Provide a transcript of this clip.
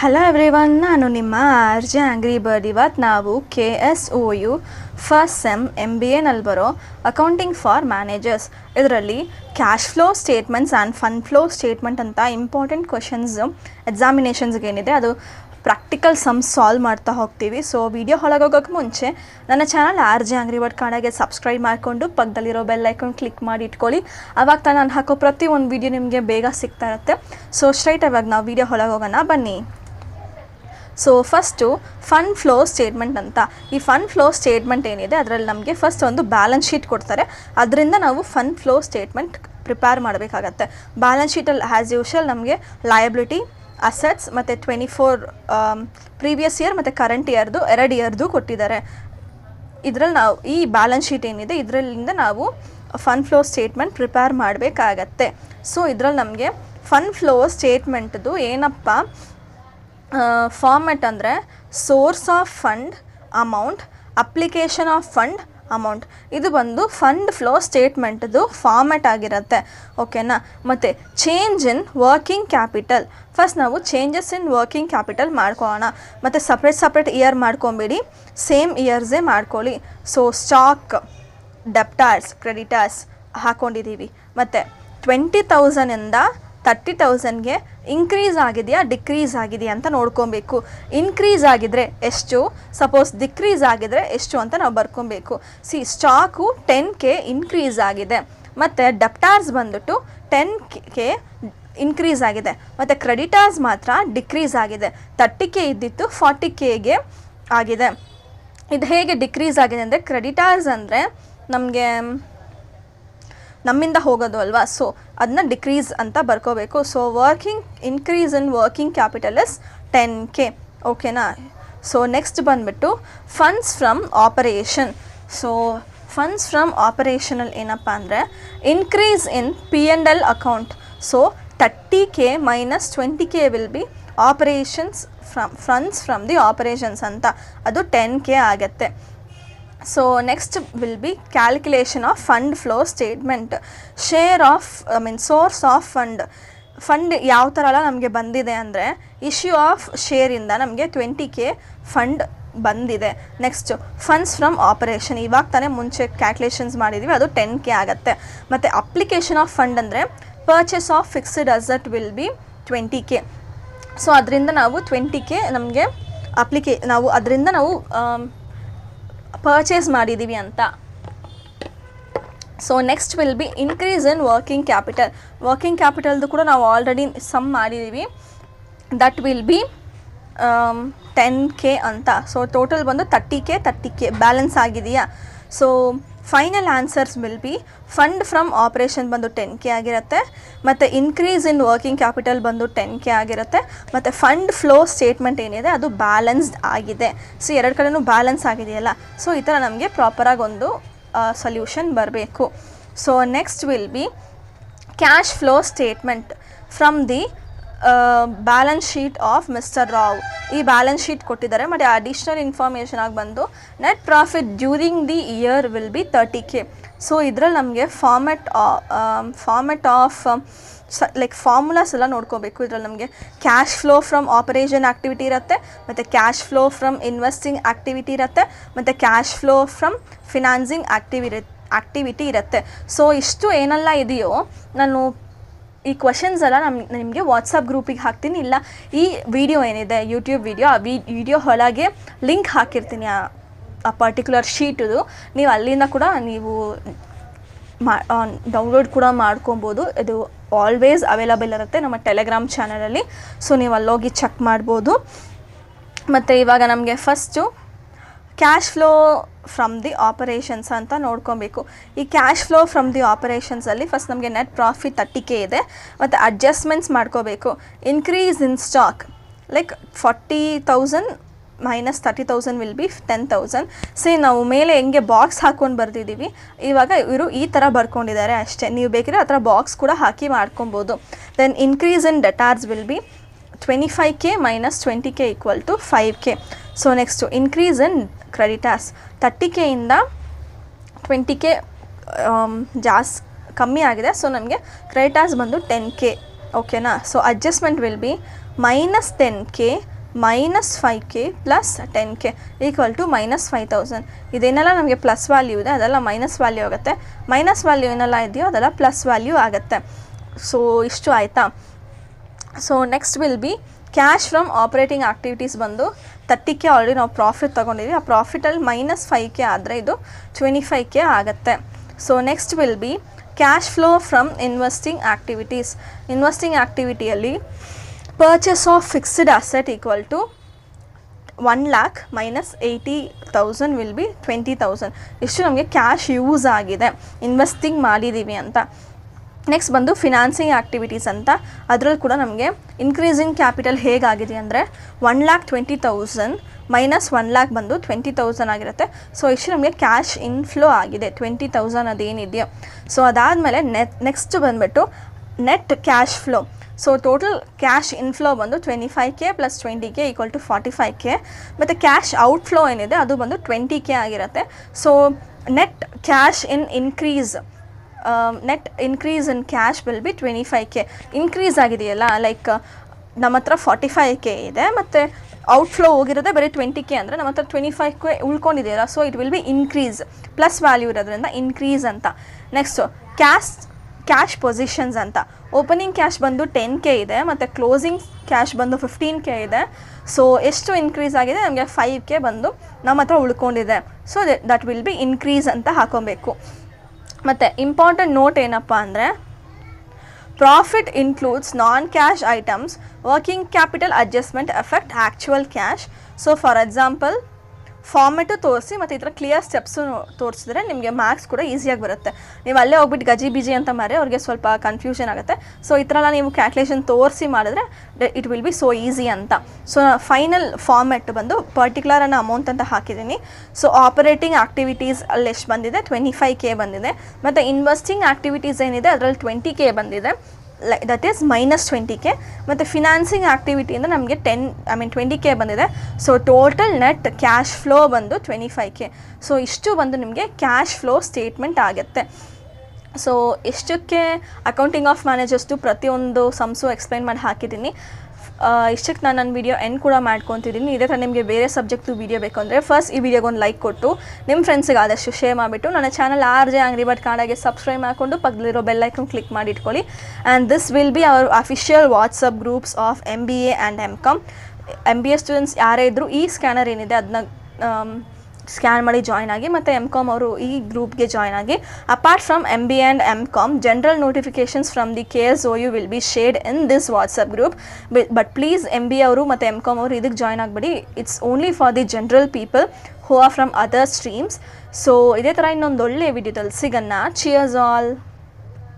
Hello everyone, ನಾನು ನಿಮ್ಮ R J angry bird. ಇವತ್ತು ನಾವು KSOU ಫಸ್ಟ್ ಸೆಮ್ MBAನಲ್ಲಿ ಬರೋ ಅಕೌಂಟಿಂಗ್ ಫಾರ್ ಮ್ಯಾನೇಜರ್ಸ್ ಇದರಲ್ಲಿ cash flow statements and fund flow statement ಅಂತ ಇಂಪಾರ್ಟೆಂಟ್ ಕ್ವಶನ್ಸ್ ಎಕ್ಸಾಮಿನೇಷನ್ಸ್ಗೆ ಏನಿದೆ ಅದು ಪ್ರಾಕ್ಟಿಕಲ್ ಸಮ್ಸ್ ಸಾಲ್ವ್ ಮಾಡ್ತಾ ಹೋಗ್ತೀವಿ. ಸೊ ವಿಡಿಯೋ ಹೊಳಗೋಗೋಕ್ಕೆ ಮುಂಚೆ ನನ್ನ channel R J angry bird ಕನ್ನಡಗೆ ಸಬ್ಸ್ಕ್ರೈಬ್ ಮಾಡಿಕೊಂಡು ಪಕ್ಕದಲ್ಲಿರೋ ಬೆಲ್ ಐಕಾನ್ ಕ್ಲಿಕ್ ಮಾಡಿ ಇಟ್ಕೊಳ್ಳಿ. ಆವಾಗ ತಾನು ನಾನು ಹಾಕೋ ಪ್ರತಿ ಒಂದು ವಿಡಿಯೋ ನಿಮಗೆ ಬೇಗ ಸಿಗ್ತಾ ಇರುತ್ತೆ. ಸೊ ಸ್ಟ್ರೈಟ್ ಇವಾಗ ನಾವು ವಿಡಿಯೋ ಹೊಳಗೋಗೋಣ ಬನ್ನಿ. So first fund flow statement ಅಂತ. ಈ ಫಂಡ್ ಫ್ಲೋ ಸ್ಟೇಟ್ಮೆಂಟ್ ಏನಿದೆ ಅದರಲ್ಲಿ ನಮಗೆ ಫಸ್ಟ್ ಒಂದು ಬ್ಯಾಲೆನ್ಸ್ ಶೀಟ್ ಕೊಡ್ತಾರೆ. ಅದರಿಂದ ನಾವು ಫಂಡ್ ಫ್ಲೋ ಸ್ಟೇಟ್ಮೆಂಟ್ ಪ್ರಿಪೇರ್ ಮಾಡಬೇಕಾಗತ್ತೆ. ಬ್ಯಾಲೆನ್ಸ್ ಶೀಟಲ್ಲಿ ಆ್ಯಸ್ ಯೂಶುವಲ್ ನಮಗೆ ಲಯಬಿಲಿಟಿ, ಅಸೆಟ್ಸ್ ಮತ್ತು 24 ಪ್ರೀವಿಯಸ್ ಇಯರ್ ಮತ್ತು ಕರೆಂಟ್ ಇಯರ್ದು 2 ಇಯರ್ದು ಕೊಟ್ಟಿದ್ದಾರೆ. ಇದರಲ್ಲಿ ನಾವು ಈ ಬ್ಯಾಲೆನ್ಸ್ ಶೀಟ್ ಏನಿದೆ ಇದರಲ್ಲಿಂದ ನಾವು ಫಂಡ್ ಫ್ಲೋ ಸ್ಟೇಟ್ಮೆಂಟ್ ಪ್ರಿಪೇರ್ ಮಾಡಬೇಕಾಗತ್ತೆ. ಸೊ ಇದರಲ್ಲಿ ನಮಗೆ ಫಂಡ್ ಫ್ಲೋ ಸ್ಟೇಟ್ಮೆಂಟ್ದು ಏನಪ್ಪ ಫಾರ್ಮೆಟ್ ಅಂದರೆ source of fund amount, application of fund amount, ಇದು ಬಂದು ಫಂಡ್ ಫ್ಲೋ ಸ್ಟೇಟ್ಮೆಂಟ್ದು ಫಾರ್ಮೆಟ್ ಆಗಿರುತ್ತೆ. ಓಕೆನಾ. ಮತ್ತು change in working capital, first ನಾವು ಚೇಂಜಸ್ ಇನ್ ವರ್ಕಿಂಗ್ ಕ್ಯಾಪಿಟಲ್ ಮಾಡ್ಕೊಳ್ಳೋಣ. ಮತ್ತು ಸಪ್ರೇಟ್ ಇಯರ್ ಮಾಡ್ಕೊಬೇಡಿ, ಸೇಮ್ ಇಯರ್ಸೇ ಮಾಡ್ಕೊಳ್ಳಿ. ಸೊ ಸ್ಟಾಕ್, ಡೆಪ್ಟಾರ್ಸ್, ಕ್ರೆಡಿಟಾರ್ಸ್ ಹಾಕ್ಕೊಂಡಿದ್ದೀವಿ. ಮತ್ತು 20,000ಇಂದ 30,000ಗೆ ಇನ್ಕ್ರೀಸ್ ಆಗಿದೆಯಾ ಡಿಕ್ರೀಸ್ ಆಗಿದೆಯಾ ಅಂತ ನೋಡ್ಕೊಬೇಕು. ಇನ್ಕ್ರೀಸ್ ಆಗಿದ್ರೆ ಎಷ್ಟು, ಸಪೋಸ್ ಡಿಕ್ರೀಸ್ ಆಗಿದ್ರೆ ಎಷ್ಟು ಅಂತ ನಾವು ಬರ್ಕೊಬೇಕು. ಸ್ಟಾಕು 10K ಇನ್ಕ್ರೀಸ್ ಆಗಿದೆ, ಮತ್ತು ಡೆಪ್ಟಾರ್ಸ್ ಬಂದುಬಿಟ್ಟು 10K ಇನ್ಕ್ರೀಸ್ ಆಗಿದೆ, ಮತ್ತು ಕ್ರೆಡಿಟಾರ್ಸ್ ಮಾತ್ರ ಡಿಕ್ರೀಸ್ ಆಗಿದೆ. 30K ಇದ್ದಿತ್ತು 40Kಗೆ ಆಗಿದೆ. ಇದು ಹೇಗೆ ಡಿಕ್ರೀಸ್ ಆಗಿದೆ ಅಂದರೆ, ಕ್ರೆಡಿಟಾರ್ಸ್ ಅಂದರೆ ನಮಗೆ ನಮ್ಮಿಂದ ಹೋಗೋದು ಅಲ್ವಾ, ಸೊ ಅದನ್ನ ಡಿಕ್ರೀಸ್ ಅಂತ ಬರ್ಕೋಬೇಕು. So increase in working capital is 10K. ಓಕೆನಾ. ಸೊ ನೆಕ್ಸ್ಟ್ ಬಂದುಬಿಟ್ಟು funds from operation. So funds from ಆಪರೇಷನಲ್ಲಿ ಏನಪ್ಪ ಅಂದರೆ increase in P&L account. So 30K minus 20K will be operations funds from the operations ಅಂತ, ಅದು 10K ಆಗುತ್ತೆ. So next will be calculation of fund flow statement. Source of fund ಯಾವ ಥರ ಎಲ್ಲ ನಮಗೆ ಬಂದಿದೆ ಅಂದರೆ, ಇಶ್ಯೂ ಆಫ್ ಶೇರಿಂದ ನಮಗೆ 20K ಫಂಡ್ ಬಂದಿದೆ. ನೆಕ್ಸ್ಟು ಫಂಡ್ಸ್ ಫ್ರಮ್ ಆಪರೇಷನ್, ಇವಾಗ ತಾನೇ ಮುಂಚೆ ಕ್ಯಾಲ್ಕುಲೇಷನ್ಸ್ ಮಾಡಿದ್ದೀವಿ, ಅದು 10K ಆಗುತ್ತೆ. ಮತ್ತು ಅಪ್ಲಿಕೇಶನ್ ಆಫ್ ಫಂಡ್ ಅಂದರೆ purchase of fixed asset will be 20K. So ಅದರಿಂದ ನಾವು 20K ನಮಗೆ ಅದರಿಂದ ನಾವು ಪರ್ಚೇಸ್ ಮಾಡಿದ್ದೀವಿ ಅಂತ. So next will be increase in working capital. Working ಕ್ಯಾಪಿಟಲ್ದು ಕೂಡ ನಾವು ಆಲ್ರೆಡಿ ಸಮ್ ಮಾಡಿದ್ದೀವಿ, ದಟ್ ವಿಲ್ ಬಿ 10K ಅಂತ. ಸೊ ಟೋಟಲ್ ಬಂದು 30K ಬ್ಯಾಲೆನ್ಸ್ ಆಗಿದೆಯಾ. So final answers will be fund from operation ಬಂದು 10K ಆಗಿರುತ್ತೆ, ಮತ್ತು ಇನ್ಕ್ರೀಸ್ ಇನ್ ವರ್ಕಿಂಗ್ ಕ್ಯಾಪಿಟಲ್ ಬಂದು 10K ಆಗಿರುತ್ತೆ, ಮತ್ತು ಫಂಡ್ ಫ್ಲೋ ಸ್ಟೇಟ್ಮೆಂಟ್ ಏನಿದೆ ಅದು ಬ್ಯಾಲೆನ್ಸ್ಡ್ ಆಗಿದೆ. ಸೊ ಎರಡು ಕಡೆನೂ ಬ್ಯಾಲೆನ್ಸ್ ಆಗಿದೆಯಲ್ಲ, ಸೊ ಈ ಥರ ನಮಗೆ ಪ್ರಾಪರಾಗಿ ಒಂದು ಸೊಲ್ಯೂಷನ್ ಬರಬೇಕು. So next will be cash flow statement from the balance sheet of mister Rao. ಈ ಬ್ಯಾಲೆನ್ಸ್ ಶೀಟ್ ಕೊಟ್ಟಿದ್ದಾರೆ, ಮತ್ತು ಅಡಿಷ್ನಲ್ ಇನ್ಫಾರ್ಮೇಷನ್ ಆಗಿ ಬಂದು net profit during the year will be 30K. So ಇದರಲ್ಲಿ ನಮಗೆ ಫಾರ್ಮೆಟ್ ಆಫ್ ಲೈಕ್ ಫಾರ್ಮುಲಾಸ್ ಎಲ್ಲ ನೋಡ್ಕೋಬೇಕು. ಇದರಲ್ಲಿ ನಮಗೆ cash flow from operation activity ಇರುತ್ತೆ, ಮತ್ತು cash flow from investing activity ಇರುತ್ತೆ, ಮತ್ತು cash flow from financing activity ಇರುತ್ತೆ. ಸೊ ಇಷ್ಟು ಏನೆಲ್ಲ ಇದೆಯೋ ನಾನು ಈ ಕ್ವಶನ್ಸ್ ಎಲ್ಲ ನಿಮಗೆ ವಾಟ್ಸಪ್ ಗ್ರೂಪಿಗೆ ಹಾಕ್ತೀನಿ, ಇಲ್ಲ ಈ ವಿಡಿಯೋ ಏನಿದೆ ಯೂಟ್ಯೂಬ್ ವಿಡಿಯೋ, ಆ ವಿಡಿಯೋ ಒಳಗೆ ಲಿಂಕ್ ಹಾಕಿರ್ತೀನಿ ಆ ಪರ್ಟಿಕ್ಯುಲರ್ ಶೀಟದು. ನೀವು ಅಲ್ಲಿಂದ ಕೂಡ ನೀವು ಡೌನ್ಲೋಡ್ ಕೂಡ ಮಾಡ್ಕೊಬೋದು. ಇದು ಆಲ್ವೇಸ್ ಅವೈಲಬಲ್ ಇರುತ್ತೆ ನಮ್ಮ ಟೆಲಿಗ್ರಾಮ್ ಚಾನಲಲ್ಲಿ, ಸೊ ನೀವು ಅಲ್ಲೋಗಿ ಚೆಕ್ ಮಾಡ್ಬೋದು. ಮತ್ತು ಇವಾಗ ನಮಗೆ first cash flow from the operations ಅಂತ ನೋಡ್ಕೊಬೇಕು. ಈ ಕ್ಯಾಶ್ ಫ್ಲೋ ಫ್ರಮ್ ದಿ ಆಪರೇಷನ್ಸಲ್ಲಿ ಫಸ್ಟ್ ನಮಗೆ ನೆಟ್ ಪ್ರಾಫಿಟ್ 30K ಇದೆ, ಮತ್ತು ಅಡ್ಜಸ್ಟ್ಮೆಂಟ್ಸ್ ಮಾಡ್ಕೋಬೇಕು. Increase in stock like 40,000 minus 30,000 will be 10,000. ನಾವು ಮೇಲೆ ಹೆಂಗೆ ಬಾಕ್ಸ್ ಹಾಕ್ಕೊಂಡು ಬರ್ತಿದ್ದೀವಿ, ಇವಾಗ ಇವರು ಈ ಥರ ಬರ್ಕೊಂಡಿದ್ದಾರೆ ಅಷ್ಟೇ. ನೀವು ಬೇಕಿದ್ರೆ ಆ ಥರ ಬಾಕ್ಸ್ ಕೂಡ ಹಾಕಿ ಮಾಡ್ಕೊಬೋದು. Then increase in debtors will be 25K minus 20K equal to 5K. So next increase in creditors 30Kಯಿಂದ 20K ಕಮ್ಮಿ ಆಗಿದೆ. ಸೊ ನಮಗೆ ಕ್ರೆಡಿಟಾರ್ಸ್ ಬಂದು 10K. ಓಕೆನಾ. So adjustment will be -10K -5K plus 10K equal to -5000. ಇದೇನೆಲ್ಲ ನಮಗೆ ಪ್ಲಸ್ ವ್ಯಾಲ್ಯೂ ಇದೆ ಅದೆಲ್ಲ ಮೈನಸ್ ವ್ಯಾಲ್ಯೂ ಆಗುತ್ತೆ, ಮೈನಸ್ ವ್ಯಾಲ್ಯೂ ಏನೆಲ್ಲ ಇದೆಯೋ ಅದೆಲ್ಲ ಪ್ಲಸ್ ವ್ಯಾಲ್ಯೂ ಆಗುತ್ತೆ. ಸೊ ಇಷ್ಟು ಆಯಿತಾ. So next will be cash from operating activities ಬಂದು 30K ಆಲ್ರೆಡಿ ನಾವು ಪ್ರಾಫಿಟ್ ತೊಗೊಂಡಿದ್ದೀವಿ. ಆ ಪ್ರಾಫಿಟಲ್ಲಿ -5K ಆದರೆ ಇದು 25K ಆಗುತ್ತೆ. So next will be cash flow from investing activities. Investing ಆ್ಯಕ್ಟಿವಿಟಿಯಲ್ಲಿ purchase of fixed asset equal to 1 lakh -80,000 will be 20,000. ಇಷ್ಟು ನಮಗೆ ಕ್ಯಾಶ್ ಯೂಸ್ ಆಗಿದೆ ಇನ್ವೆಸ್ಟಿಂಗ್ ಮಾಡಿದ್ದೀವಿ ಅಂತ. ನೆಕ್ಸ್ಟ್ ಬಂದು ಫಿನಾನ್ಸಿಂಗ್ ಆ್ಯಕ್ಟಿವಿಟೀಸ್ ಅಂತ. ಅದರಲ್ಲಿ ಕೂಡ ನಮಗೆ ಇನ್ಕ್ರೀಸಿಂಗ್ ಕ್ಯಾಪಿಟಲ್ ಹೇಗಾಗಿದೆ ಅಂದರೆ 1,20,000 ಮೈನಸ್ 1 lakh ಬಂದು 20,000 ಆಗಿರುತ್ತೆ. ಸೊ ಇಷ್ಟು ನಮಗೆ ಕ್ಯಾಶ್ ಇನ್ಫ್ಲೋ ಆಗಿದೆ 20,000 ಅದೇನಿದೆಯೋ. ಸೊ ಅದಾದಮೇಲೆ ನೆಕ್ಸ್ಟ್ ಬಂದುಬಿಟ್ಟು net cash flow. So total cash inflow ಬಂದು 25K plus 20K equal to 45K. ಮತ್ತು ಕ್ಯಾಶ್ ಔಟ್ಫ್ಲೋ ಏನಿದೆ ಅದು ಬಂದು 20K ಆಗಿರುತ್ತೆ. So net cash net increase in cash will be 25K. Increase ಆಗಿದೆಯಲ್ಲ, ಲೈಕ್ ನಮ್ಮ ಹತ್ರ 45K ಇದೆ ಮತ್ತು ಔಟ್ಫ್ಲೋ ಹೋಗಿರೋದೆ ಬರೀ 20K ಅಂದರೆ ನಮ್ಮ ಹತ್ರ 25K ಉಳ್ಕೊಂಡಿದೆಯಲ್ಲ. So it will be increase, plus value ಇರೋದ್ರಿಂದ ಇನ್ಕ್ರೀಸ್ ಅಂತ. ನೆಕ್ಸ್ಟು ಕ್ಯಾಶ್ ಪೊಸಿಷನ್ಸ್ ಅಂತ. ಓಪನಿಂಗ್ ಕ್ಯಾಶ್ ಬಂದು 10K ಇದೆ ಮತ್ತು ಕ್ಲೋಸಿಂಗ್ ಕ್ಯಾಶ್ ಬಂದು 15K ಇದೆ. ಸೊ ಎಷ್ಟು ಇನ್ಕ್ರೀಸ್ ಆಗಿದೆ, ನಮಗೆ 5K ಬಂದು ನಮ್ಮ ಹತ್ರ ಉಳ್ಕೊಂಡಿದೆ. So that will be increase ಅಂತ ಹಾಕೊಬೇಕು. ಮತ್ತು ಇಂಪಾರ್ಟೆಂಟ್ ನೋಟ್ ಏನಪ್ಪ ಅಂದರೆ profit includes non cash items, working capital adjustment effect actual cash. So for example format ತೋರಿಸಿ ಮತ್ತು ಈ ಥರ ಕ್ಲಿಯರ್ ಸ್ಟೆಪ್ಸು ತೋರಿಸಿದ್ರೆ ನಿಮಗೆ ಮಾರ್ಕ್ಸ್ ಕೂಡ ಈಸಿಯಾಗಿ ಬರುತ್ತೆ. ನೀವು ಅಲ್ಲೇ ಹೋಗ್ಬಿಟ್ಟು ಗಜಿ ಬಿಜಿ ಅಂತ ಮಾರಿ ಅವ್ರಿಗೆ ಸ್ವಲ್ಪ ಕನ್ಫ್ಯೂಷನ್ ಆಗುತ್ತೆ. ಸೊ ಈ ಥರ ಎಲ್ಲ ನೀವು ಕ್ಯಾಲ್ಕುಲೇಷನ್ ತೋರಿಸಿ ಮಾಡಿದ್ರೆ it will be so easy ಅಂತ. ಸೊ ಫೈನಲ್ ಫಾರ್ಮೆಟ್ ಬಂದು ಪರ್ಟಿಕ್ಯುಲರ್ ಅನ್ನೋ ಅಮೌಂಟ್ ಅಂತ ಹಾಕಿದ್ದೀನಿ. ಸೊ ಆಪರೇಟಿಂಗ್ ಆ್ಯಕ್ಟಿವಿಟೀಸ್ ಅಲ್ಲಿ ಎಷ್ಟು ಬಂದಿದೆ, 25K ಬಂದಿದೆ. ಮತ್ತು ಇನ್ವೆಸ್ಟಿಂಗ್ ಆ್ಯಕ್ಟಿವಿಟೀಸ್ ಏನಿದೆ ಅದರಲ್ಲಿ 20K ಬಂದಿದೆ, ದಟ್ ಈಸ್ -20K. ಮತ್ತು ಫಿನಾನ್ಸಿಂಗ್ ಆ್ಯಕ್ಟಿವಿಟಿಯಿಂದ ನಮಗೆ 20K ಬಂದಿದೆ. So total net cash flow ಬಂದು 25K. ಸೊ ಇಷ್ಟು ಬಂದು ನಿಮಗೆ ಕ್ಯಾಶ್ ಫ್ಲೋ ಸ್ಟೇಟ್ಮೆಂಟ್ ಆಗುತ್ತೆ. ಸೊ ಇಷ್ಟಕ್ಕೆ ಅಕೌಂಟಿಂಗ್ ಆಫ್ ಮ್ಯಾನೇಜರ್ಸ್ದು ಪ್ರತಿಯೊಂದು ಸಮ್ಸು ಎಕ್ಸ್ಪ್ಲೈನ್ ಮಾಡಿ ಹಾಕಿದ್ದೀನಿ. ಇಷ್ಟಕ್ಕೆ ನಾನು ನನ್ನ ವೀಡಿಯೋ ಎಂಡ್ ಕೂಡ ಮಾಡ್ಕೊತಿದ್ದೀನಿ. ಇದೇ ಥರ ನಿಮಗೆ ಬೇರೆ ಸಬ್ಜೆಕ್ಟು ವೀಡಿಯೋ ಬೇಕು ಅಂದರೆ ಫಸ್ಟ್ ಈ ವಿಡಿಯೋಗೆ ಒಂದು ಲೈಕ್ ಕೊಟ್ಟು ನಿಮ್ಮ ಫ್ರೆಂಡ್ಸಿಗೆ ಆದಷ್ಟು ಶೇರ್ ಮಾಡಿಬಿಟ್ಟು ನನ್ನ ಚಾನಲ್ RJ Angry Bird ಕನ್ನಡಗೆ ಸಬ್ಸ್ಕ್ರೈಬ್ ಮಾಡಿಕೊಂಡು ಪಕ್ಕದಲ್ಲಿರೋ ಬೆಲ್ ಐಕನ್ ಕ್ಲಿಕ್ ಮಾಡಿ ಇಟ್ಕೊಳ್ಳಿ. And this will be our official WhatsApp groups of MBA and MCOM. MBA students ಯಾರೇ ಇದ್ದರೂ ಈ ಸ್ಕ್ಯಾನರ್ ಏನಿದೆ ಅದನ್ನ ಸ್ಕ್ಯಾನ್ ಮಾಡಿ ಜಾಯ್ನ್ ಆಗಿ, ಮತ್ತು MCOM ಅವರು ಈ ಗ್ರೂಪ್ಗೆ ಜಾಯ್ನ್ ಆಗಿ. Apart from MBA and MCOM, general notifications from the KSOU will be shared in this WhatsApp group. But please MBA ಅವರು ಮತ್ತು MCOM ಅವರು ಇದಕ್ಕೆ ಜಾಯ್ನ್ ಆಗಬೇಡಿ. It's only for the general people who are from other streams. So ಇದೇ ಥರ ಇನ್ನೊಂದು ಒಳ್ಳೆಯ ವಿಡಿಯೋದಲ್ಲಿ ಸಿಗೋಣ. Cheers all.